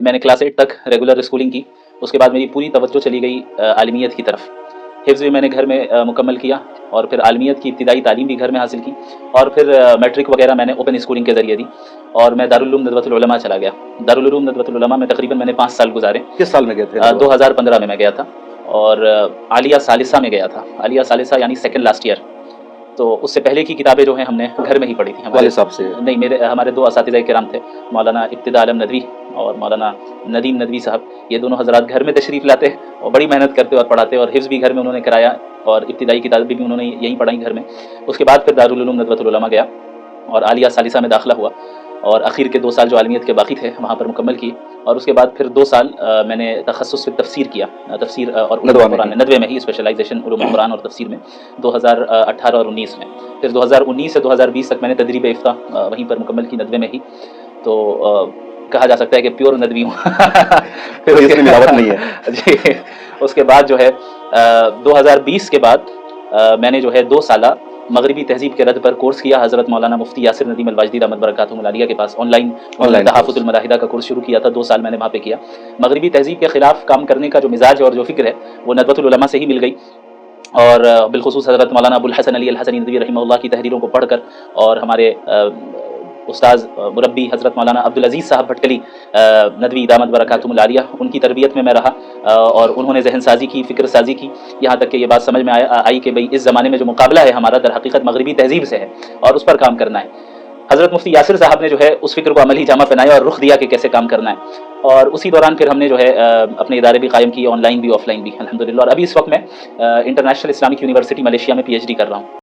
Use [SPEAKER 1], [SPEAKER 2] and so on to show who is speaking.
[SPEAKER 1] میں نے کلاس 8 تک ریگولر اسکولنگ کی. اس کے بعد میری پوری توجہ چلی گئی عالمیت کی طرف. حفظ بھی میں نے گھر میں مکمل کیا اور پھر عالمیت کی ابتدائی تعلیم بھی گھر میں حاصل کی اور پھر میٹرک وغیرہ میں نے اوپن اسکولنگ کے ذریعے دی اور میں دارالعلوم ندوۃ العلماء چلا گیا. دارالعلوم ندوۃ العلماء میں تقریباً میں نے 5 سال گزارے.
[SPEAKER 2] کس سال میں گئے تھے؟
[SPEAKER 1] 2015 میں گیا تھا اور عالیہ ثالثہ میں گیا تھا. عالیہ ثالثہ یعنی سیکنڈ لاسٹ ایئر. تو اس سے پہلے کی کتابیں جو ہیں ہم نے گھر میں ہی پڑھی تھیں.
[SPEAKER 2] والد صاحب سے؟
[SPEAKER 1] نہیں, ہمارے 2 اساتذہ کرام تھے, مولانا ابتداء عالم ندوی اور مولانا ندیم ندوی صاحب. یہ دونوں حضرات گھر میں تشریف لاتے اور بڑی محنت کرتے اور پڑھاتے اور حفظ بھی گھر میں انہوں نے کرایا اور ابتدائی کتابیں بھی انہوں نے یہیں پڑھائیں گھر میں. اس کے بعد پھر دارالعلوم ندوۃ العلماء گیا اور عالیہ ثالثہ میں داخلہ ہوا اور اخیر کے 2 سال جو عالمیت کے باقی تھے وہاں پر مکمل کی اور اس کے بعد پھر 2 سال میں نے تخصص سے تفسیر کیا. تفسیر اور علوم قرآن میں ندوے میں ہی اسپیشلائزیشن علوم قرآن اور تفسیر میں 2018 اور 19 میں. پھر 2019 سے 2020 تک میں نے تدریب افتاء وہیں پر مکمل کی ندوے میں ہی. تو کہا جا سکتا ہے کہ پیور ندوی ہوں.
[SPEAKER 2] پھر اس میں ملاوٹ نہیں ہے
[SPEAKER 1] جی. اس کے بعد جو ہے 2020 کے بعد میں نے جو ہے 2 سالہ مغربی تہذیب کے رد پر کورس کیا. حضرت مولانا مفتی یاسر ندیم الواجدی رحمۃ برکاتہ العالیہ کے پاس آن لائن تحافظ الملاحدہ کا کورس شروع کیا تھا. 2 سال میں نے وہاں پہ کیا. مغربی تہذیب کے خلاف کام کرنے کا جو مزاج اور جو فکر ہے وہ ندوۃ العلماء سے ہی مل گئی اور بالخصوص حضرت مولانا ابو الحسن علی الحسنی ندوی رحمہ اللہ کی تحریروں کو پڑھ کر اور ہمارے استاذ مربی حضرت مولانا عبدالعزیز صاحب بھٹکلی ندوی دامت برکاتہم العالیہ ان کی تربیت میں رہا اور انہوں نے ذہن سازی کی, فکر سازی کی, یہاں تک کہ یہ بات سمجھ میں آئی کہ بھئی اس زمانے میں جو مقابلہ ہے ہمارا در حقیقت مغربی تہذیب سے ہے اور اس پر کام کرنا ہے. حضرت مفتی یاسر صاحب نے جو ہے اس فکر کو عملی جامہ پہنایا اور رخ دیا کہ کیسے کام کرنا ہے اور اسی دوران پھر ہم نے جو ہے اپنے ادارے بھی قائم کیے, آن لائن بھی آف لائن بھی الحمدللہ. اور ابھی اس وقت میں انٹرنیشنل اسلامک یونیورسٹی ملیشیا میں PhD کر رہا ہوں.